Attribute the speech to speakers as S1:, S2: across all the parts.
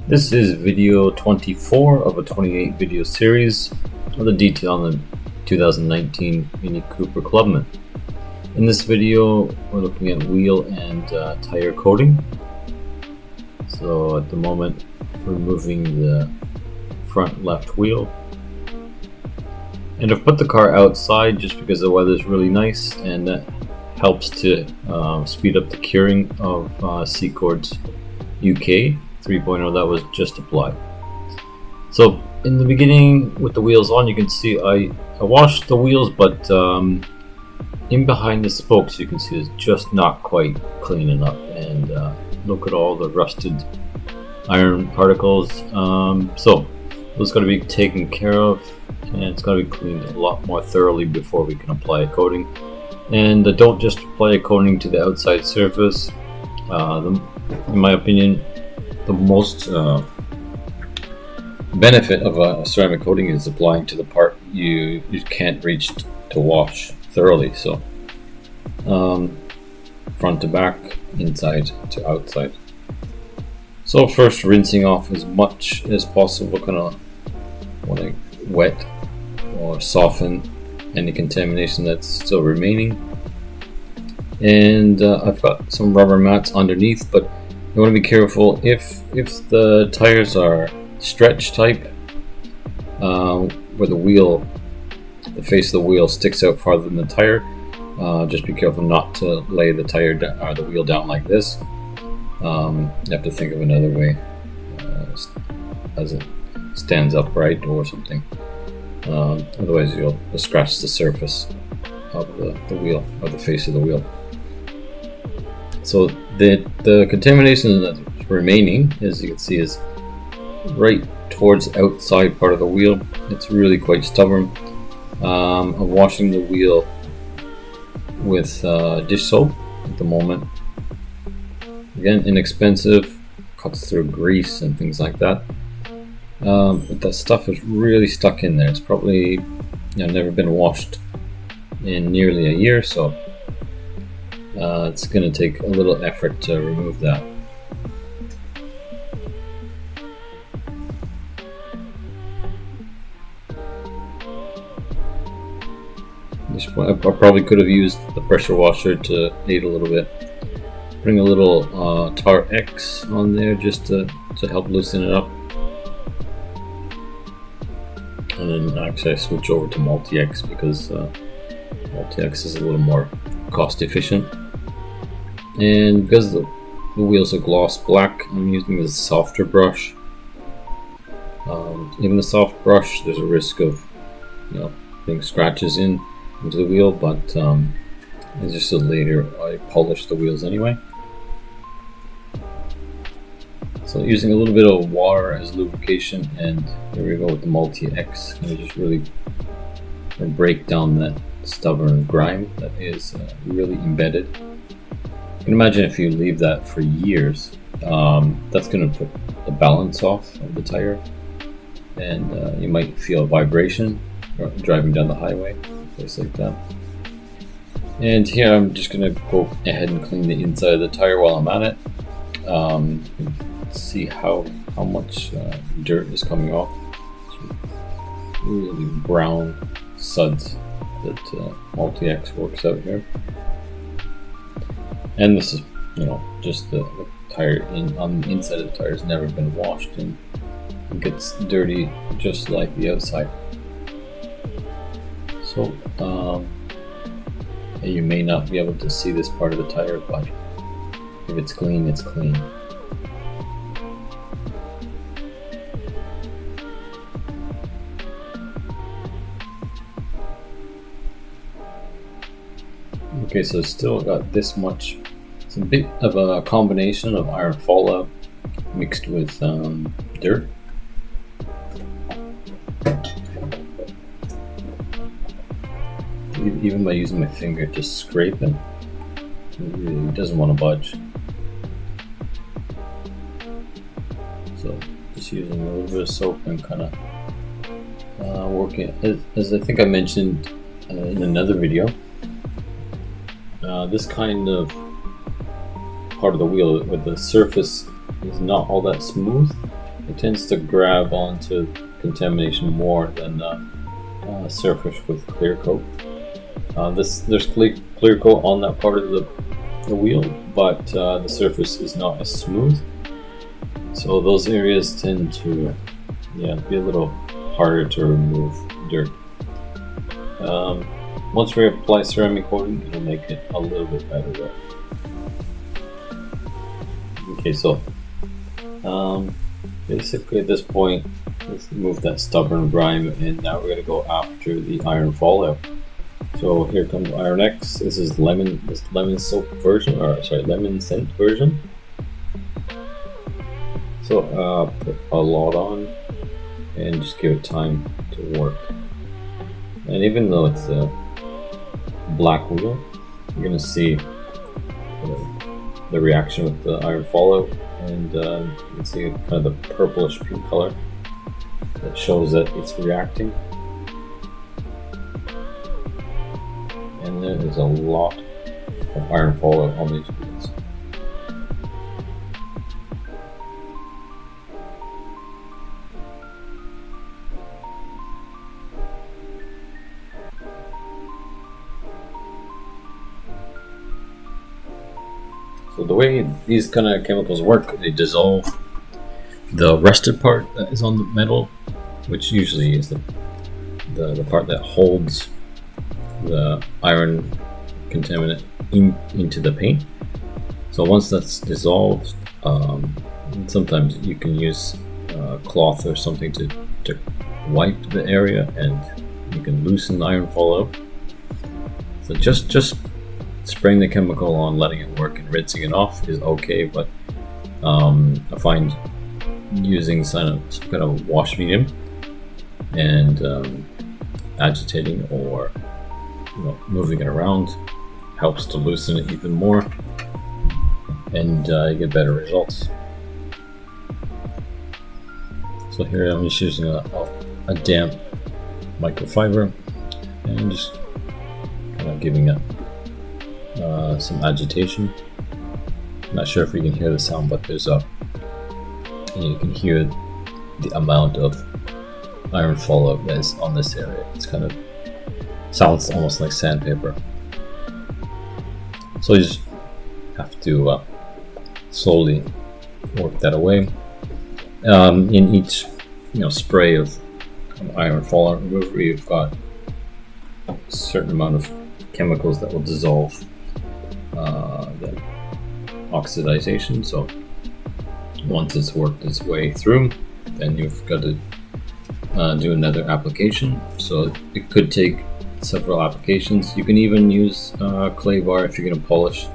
S1: This is video 24 of a 28 video series with a detail on the 2019 Mini Cooper Clubman. In this video, we're looking at wheel and tire coating. So at the moment, removing the front left wheel. And I've put the car outside just because the weather is really nice, and that helps to speed up the curing of CQUARTZ UK 3.0 that was just applied. So in the beginning, with the wheels on, you can see I washed the wheels, but in behind the spokes you can see it's just not quite clean enough, and look at all the rusted iron particles. So those got to be taken care of, and it's got to be cleaned a lot more thoroughly before we can apply a coating. And don't just apply a coating to the outside surface. In my opinion, the most benefit of a ceramic coating is applying to the part you can't reach to wash thoroughly. So front to back, inside to outside. So first, rinsing off as much as possible, kind of want to wet or soften any contamination that's still remaining. And I've got some rubber mats underneath, but you want to be careful if the tires are stretch type, where the face of the wheel sticks out farther than the tire. Just be careful not to lay the tire down, or the wheel down like this. You have to think of another way, as it stands upright or something. Otherwise you'll scratch the surface of the wheel, or the face of the wheel. So the contamination that's remaining, as you can see, is right towards the outside part of the wheel. It's really quite stubborn. I'm washing the wheel with dish soap at the moment. Again, inexpensive, cuts through grease and things like that. But that stuff is really stuck in there. It's probably never been washed in nearly a year, so it's going to take a little effort to remove that. I probably could have used the pressure washer to aid a little bit. Bring a little TarX on there just to help loosen it up. And then actually I switch over to MultiX because MultiX is a little more cost efficient. And because the wheels are gloss black, I'm using this softer brush. Even the soft brush, there's a risk of putting scratches into the wheel, but it's just so later I polish the wheels anyway. So using a little bit of water as lubrication, and here we go with the MultiX. And just really break down that stubborn grime that is really embedded. You can imagine if you leave that for years, that's going to put the balance off of the tire, and you might feel vibration driving down the highway, place like that. And here I'm just going to go ahead and clean the inside of the tire while I'm at it. You can see how much dirt is coming off. It's really brown suds that MultiX works out here. And this is just the tire on the inside of the tire has never been washed, and it gets dirty just like the outside. So you may not be able to see this part of the tire, but if it's clean, it's clean. Okay, so still got this much. It's a bit of a combination of iron fallout mixed with dirt. Even by using my finger to scrape it, it really doesn't want to budge. So just using a little bit of soap and kind of working it. As I think I mentioned in another video, this kind of part of the wheel where the surface is not all that smooth, it tends to grab onto contamination more than surface with clear coat. There's clear coat on that part of the wheel, but the surface is not as smooth, so those areas tend to be a little harder to remove dirt. Once we apply ceramic coating, it'll make it a little bit better though. Okay, so basically at this point, let's remove that stubborn grime, and now we're going to go after the iron fallout. So here comes IronX. This is lemon soap version, or sorry, lemon scent version. So put a lot on and just give it time to work. And even though it's a black wheel, you're going to see the reaction with the iron fallout, and you can see kind of the purplish pink color that shows that it's reacting. And there is a lot of iron fallout on these wheels. So the way these kind of chemicals work, they dissolve the rusted part that is on the metal, which usually is the part that holds the iron contaminant into the paint. So once that's dissolved, sometimes you can use cloth or something to wipe the area, and you can loosen the iron fallout. So just spraying the chemical on, letting it work, and rinsing it off is okay, but I find using some kind of wash medium and agitating or moving it around helps to loosen it even more, and you get better results. So here I'm just using a damp microfiber and just kind of giving it some agitation. I'm not sure if you can hear the sound, but there's you can hear the amount of iron fallout that is on this area. It's kind of sounds almost like sandpaper. So you just have to slowly work that away. In each spray of iron fallout remover, you've got a certain amount of chemicals that will dissolve the oxidization. So once it's worked its way through, then you've got to do another application. So it could take several applications. You can even use clay bar if you're going to polish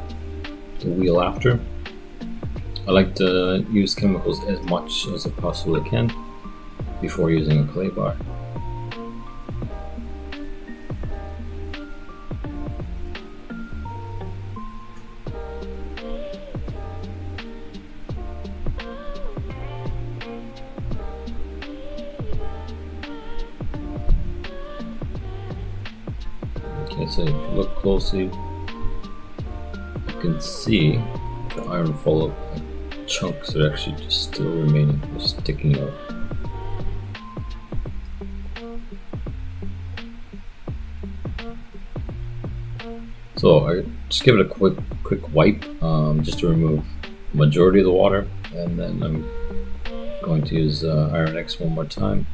S1: the wheel after. I like to use chemicals as much as I possibly can before using a clay bar. Okay, so if you look closely, you can see the iron fallout chunks are actually just still remaining, just sticking out. So I just give it a quick wipe, just to remove the majority of the water, and then I'm going to use IronX one more time.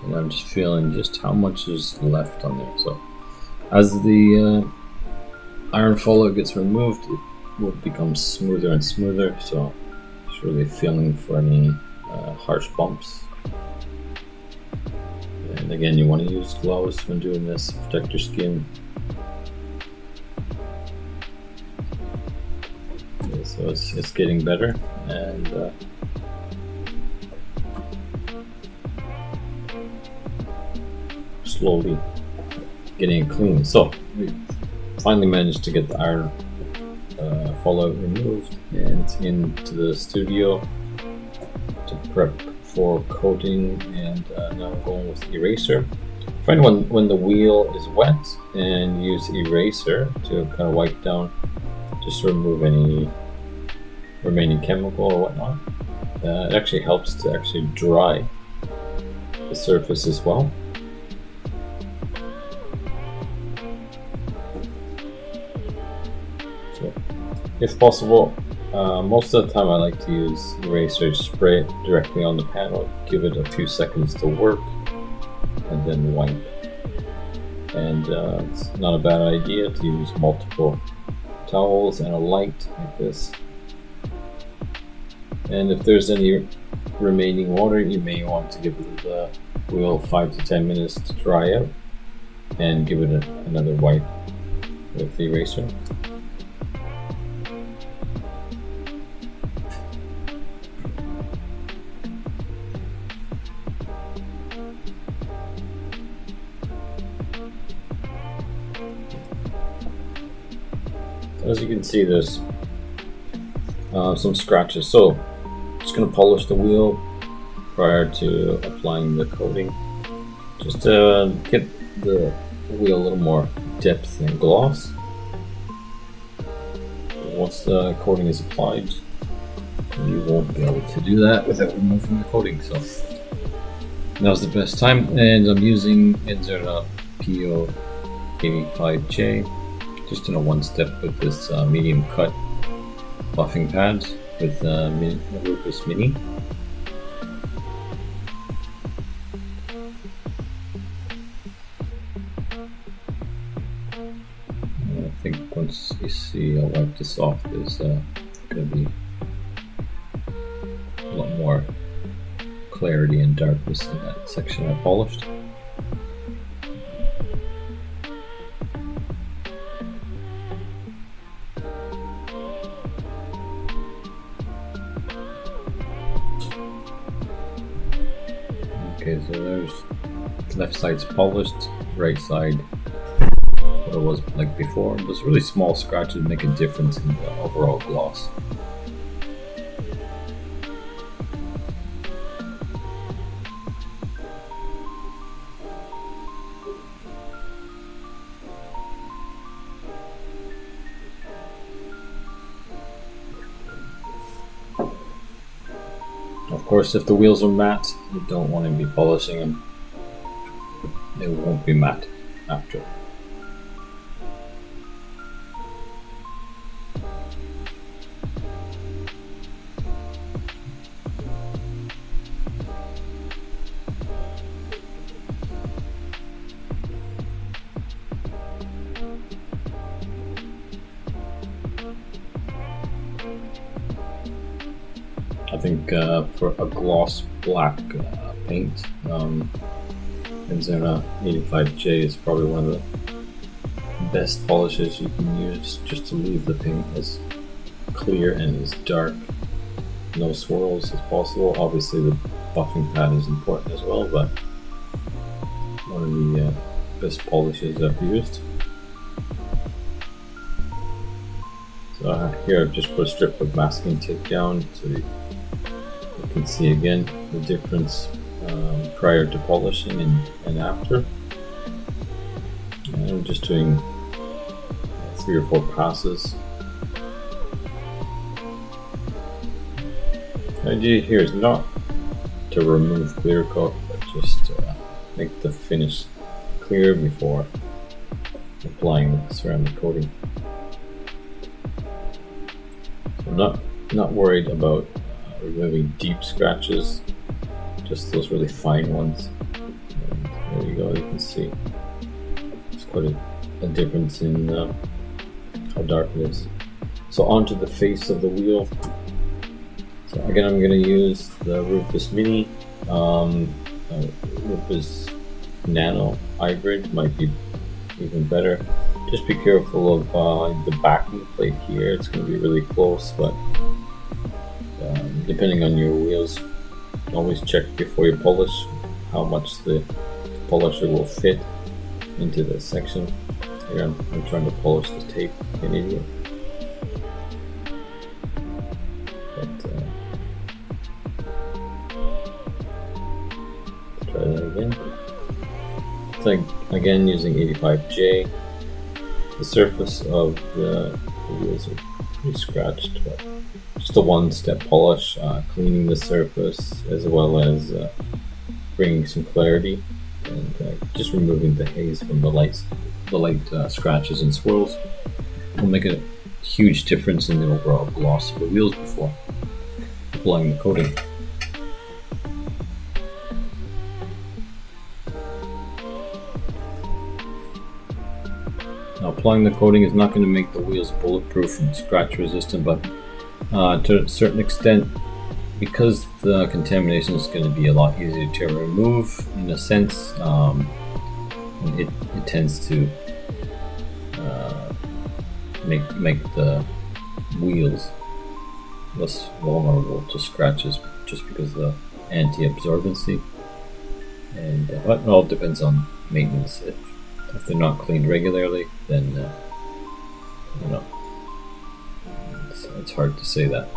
S1: And I'm just feeling just how much is left on there. So as the iron fallout gets removed, it will become smoother and smoother. So just really feeling for any harsh bumps. And again, you want to use gloves when doing this, protect your skin. So it's getting better, and slowly getting it clean. So we finally managed to get the iron fallout removed and into the studio to prep for coating, and now I'm going with eraser. Find when the wheel is wet, and use eraser to kind of wipe down, just to remove any remaining chemical or whatnot. It actually helps to actually dry the surface as well. So, if possible, most of the time I like to use eraser, spray it directly on the panel, give it a few seconds to work, and then wipe. And it's not a bad idea to use multiple towels and a light like this. And if there's any remaining water, you may want to give the wheel 5 to 10 minutes to dry out, and give it another wipe with the eraser. As you can see, there's some scratches, so just going to polish the wheel prior to applying the coating, just to get the wheel a little more depth and gloss. Once the coating is applied, you won't be able to do that without removing the coating, so now's the best time. And I'm using menzerna P85J, just in a one step with this medium cut buffing pad with Rupus Mini. And I think once you see I'll wipe this off, there's going to be a lot more clarity and darkness in that section I polished. Okay, so there's left side's polished, right side what it was like before. Those really small scratches make a difference in the overall gloss. Of course, if the wheels are matte, you don't want to be polishing them. They won't be matte after. I think for a gloss black paint, menzerna 85J is probably one of the best polishes you can use, just to leave the paint as clear and as dark, no swirls as possible. Obviously the buffing pad is important as well, but one of the best polishes I've used. So here I've just put a strip of masking tape down so you can see again the difference prior to polishing and after. And I'm just doing 3 or 4 passes. The idea here is not to remove clear coat, but just to make the finish clear before applying the ceramic coating. So I'm not worried about removing deep scratches, just those really fine ones. And there you go, you can see it's quite a difference in how dark it is. So onto the face of the wheel. So again, I'm going to use the Rupus Mini, Rupus Nano Hybrid might be even better. Just be careful of the backing plate here. It's going to be really close, but depending on your wheels, always check before you polish how much the polisher will fit into this section. Here I'm trying to polish the tape, like an idiot. But let's try that again. It's like again using 85J. The surface of the wheels are pretty scratched, but just a one-step polish, cleaning the surface as well as bringing some clarity and just removing the haze from the light scratches and swirls will make a huge difference in the overall gloss of the wheels before applying the coating. Now, applying the coating is not going to make the wheels bulletproof and scratch resistant, but to a certain extent, because the contamination is going to be a lot easier to remove in a sense, it tends to make the wheels less vulnerable to scratches just because of the anti-absorbency. And it all depends on maintenance. If they're not cleaned regularly, then you know, it's hard to say that.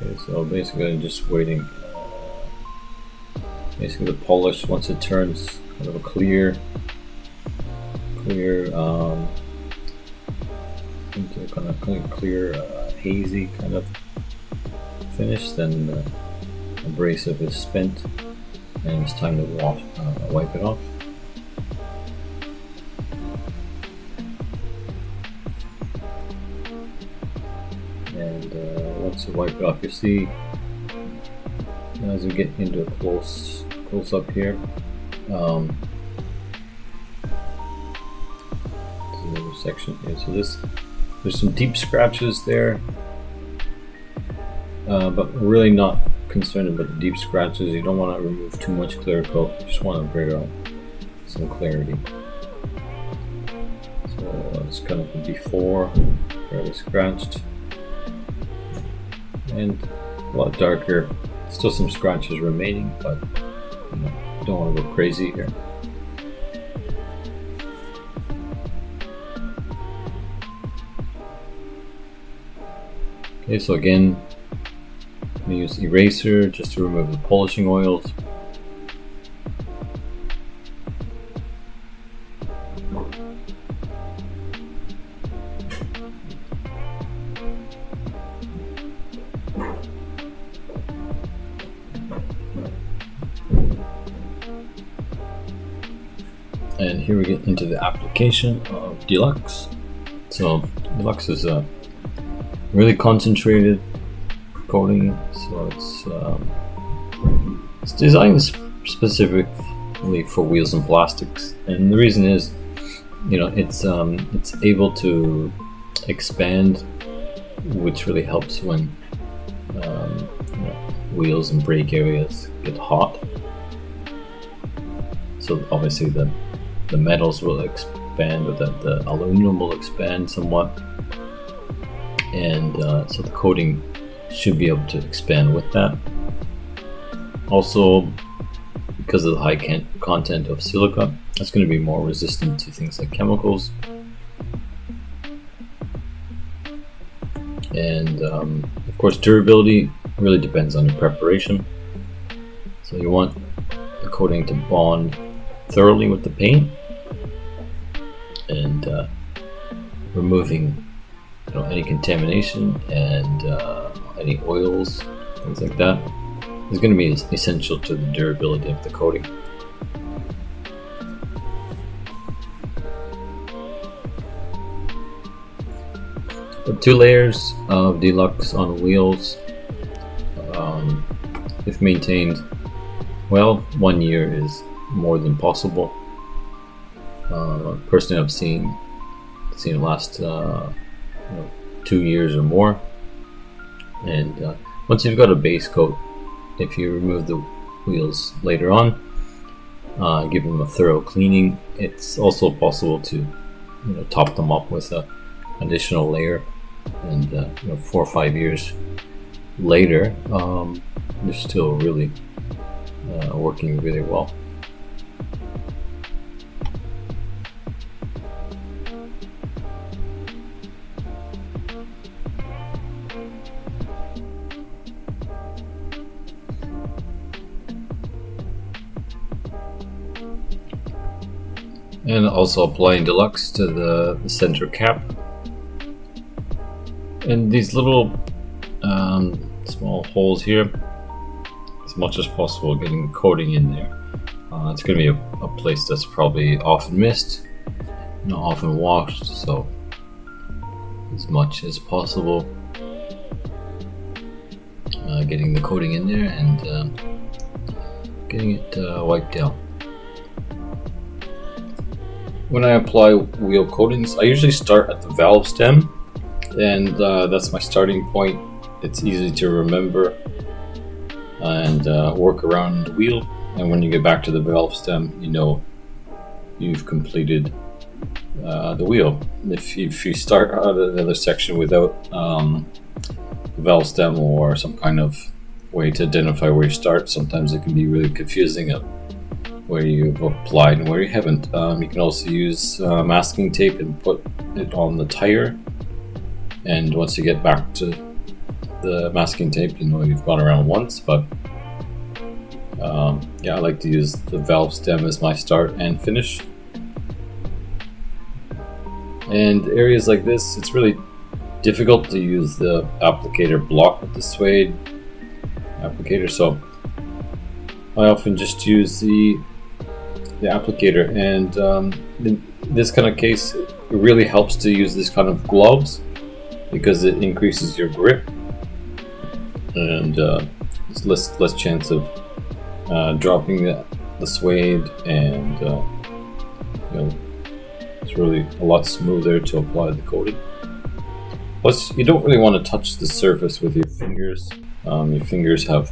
S1: Okay, so basically I'm just waiting. Basically the polish, once it turns kind of a clear into kind of clear hazy kind of finish, then the abrasive is spent and it's time to wipe it off. And once you wipe it off, you see as we get into a close up here, there's another section here. So there's some deep scratches there, but we're really not concerned about the deep scratches. You don't want to remove too much clear coat. You just want to bring out some clarity. So it's kind of the before, fairly scratched, and a lot darker. Still some scratches remaining, but you know, don't want to go crazy here. Okay, so again, I'm going to use eraser just to remove the polishing oils. And here we get into the application of DLUX. So DLUX is a really concentrated coating, so it's designed specifically for wheels and plastics. And the reason is, you know, it's able to expand, which really helps when you know, wheels and brake areas get hot. So obviously the metals will expand, or the aluminum will expand somewhat, and so the coating should be able to expand with that. Also, because of the high content of silica, that's going to be more resistant to things like chemicals. And of course, durability really depends on your preparation. So you want the coating to bond thoroughly with the paint, and removing, you know, any contamination and any oils, things like that, is going to be essential to the durability of the coating. The 2 layers of DLUX on wheels, if maintained well, 1 year is more than possible. Personally, I've seen it last 2 years or more. And once you've got a base coat, if you remove the wheels later on, give them a thorough cleaning. It's also possible to top them up with an additional layer, and 4 or 5 years later they're still really working really well. And also applying Deluxe to the center cap. And these little small holes here, as much as possible, getting the coating in there. It's going to be a place that's probably often missed, not often washed, so as much as possible getting the coating in there and getting it wiped down. When I apply wheel coatings, I usually start at the valve stem, and that's my starting point. It's easy to remember and work around the wheel, and when you get back to the valve stem, you've completed the wheel. If you start out at another section without the valve stem or some kind of way to identify where you start, sometimes it can be really confusing of where you've applied and where you haven't. You can also use masking tape and put it on the tire, and once you get back to the masking tape, you've gone around once. But I like to use the valve stem as my start and finish. And areas like this, it's really difficult to use the applicator block with the suede applicator, so I often just use the applicator, and in this kind of case it really helps to use this kind of gloves because it increases your grip, and it's less chance of dropping the suede, and it's really a lot smoother to apply the coating. Plus, you don't really want to touch the surface with your fingers. Your fingers have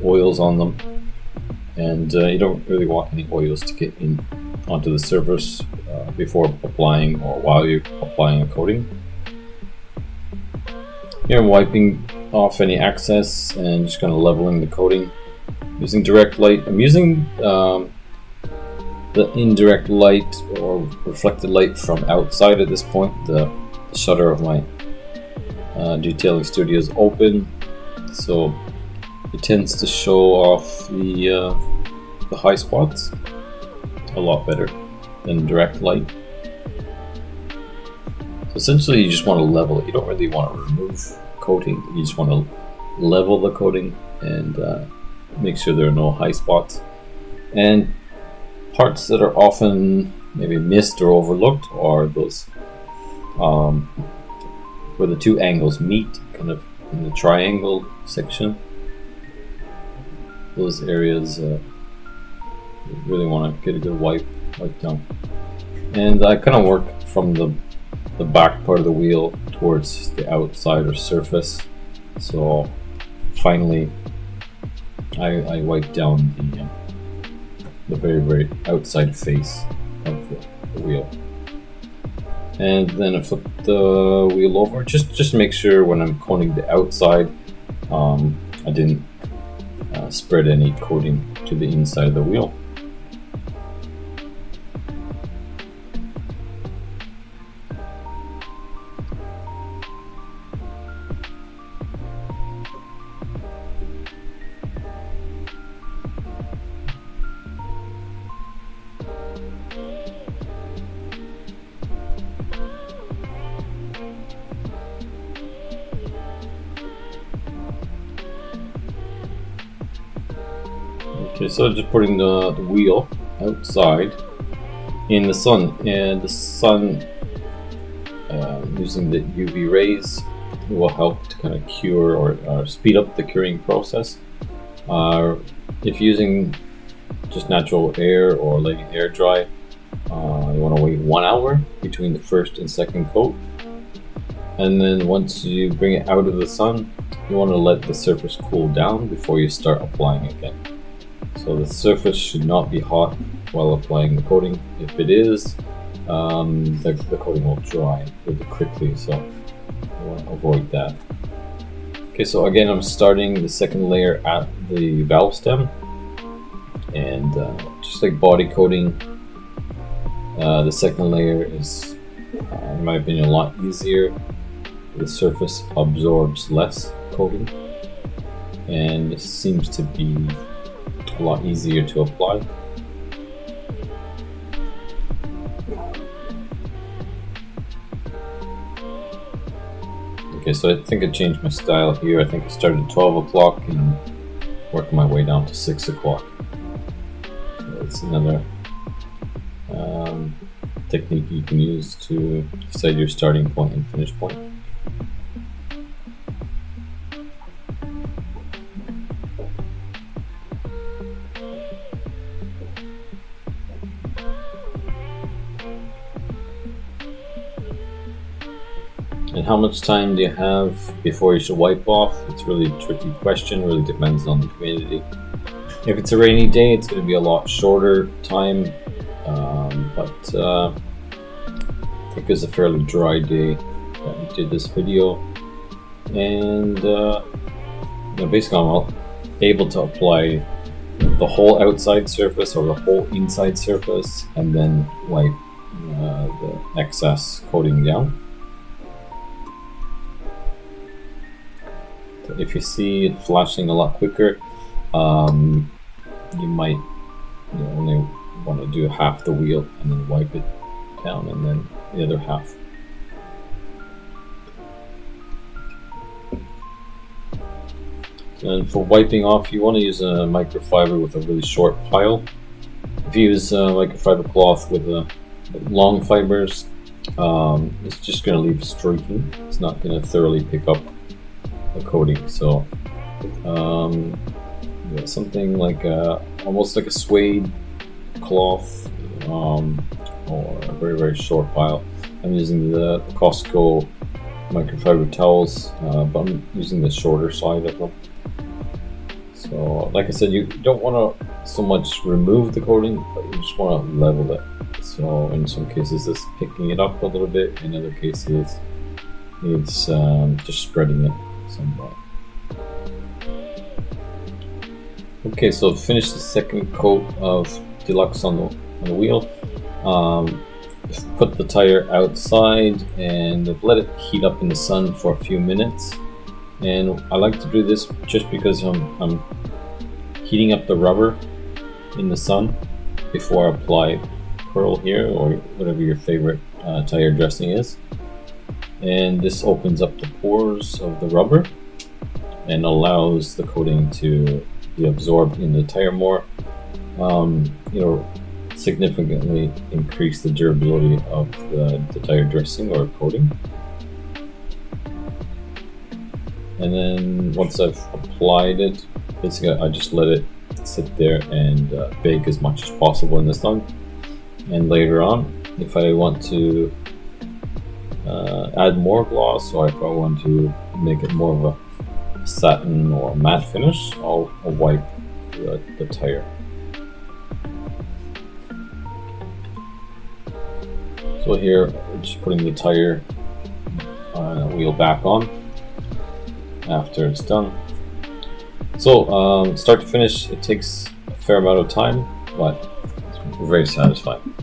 S1: oils on them, and you don't really want any oils to get in onto the surface before applying or while you're applying a coating. Here I'm wiping off any excess and just kind of leveling the coating using direct light. I'm using the indirect light or reflected light from outside at this point. The shutter of my detailing studio is open, so it tends to show off the high spots a lot better than direct light. So essentially, you just want to level it. You don't really want to remove coating. You just want to level the coating and make sure there are no high spots. And parts that are often maybe missed or overlooked are those where the two angles meet, kind of in the triangle section. Those areas you really want to get a good wipe down. And I kind of work from the back part of the wheel towards the outside or surface. So finally I wipe down the very, very outside face of the wheel. And then I flip the wheel over, just make sure when I'm coating the outside I didn't spread any coating to the inside of the wheel. Okay, so just putting the wheel outside in the sun, and the sun using the UV rays will help to kind of cure or speed up the curing process. If using just natural air or letting air dry, you want to wait 1 hour between the first and second coat, and then once you bring it out of the sun, you want to let the surface cool down before you start applying again. So the surface should not be hot while applying the coating. If it is, the coating will dry really quickly, so I want to avoid that. Okay, so again, I'm starting the second layer at the valve stem, and just like body coating, the second layer is, in my opinion, a lot easier. The surface absorbs less coating, and it seems to be a lot easier to apply. Okay, so I think I changed my style here. I think I started at 12 o'clock and worked my way down to 6 o'clock. So that's another technique you can use to decide your starting point and finish point. And how much time do you have before you should wipe off? It's really a tricky question, really depends on the humidity. If it's a rainy day, it's going to be a lot shorter time, but I think it's a fairly dry day that we did this video. And basically I'm able to apply the whole outside surface or the whole inside surface and then wipe the excess coating down. If you see it flashing a lot quicker, you might only want to do half the wheel and then wipe it down and then the other half. And for wiping off, you want to use a microfiber with a really short pile. If you use microfiber cloth with long fibers, it's just going to leave streaking. It's not going to thoroughly pick up the coating. So something like almost like a suede cloth, or a very, very short pile. I'm using the Costco microfiber towels, but I'm using the shorter side of them. So like I said, you don't want to so much remove the coating, but you just want to level it. So in some cases it's picking it up a little bit, in other cases it's just spreading it somewhat. Okay, so finish the second coat of Deluxe on the wheel. Just put the tire outside and let it heat up in the sun for a few minutes. And I like to do this just because I'm heating up the rubber in the sun before I apply Perl here, or whatever your favorite tire dressing is. And this opens up the pores of the rubber and allows the coating to be absorbed in the tire more. Significantly increase the durability of the tire dressing or coating. And then once I've applied it, basically I just let it sit there and bake as much as possible in the sun. And later on, if I want to add more gloss, or if I want to make it more of a satin or matte finish, I'll wipe the tire. So here, we're just putting the tire wheel back on after it's done. So start to finish, it takes a fair amount of time, but it's very satisfying.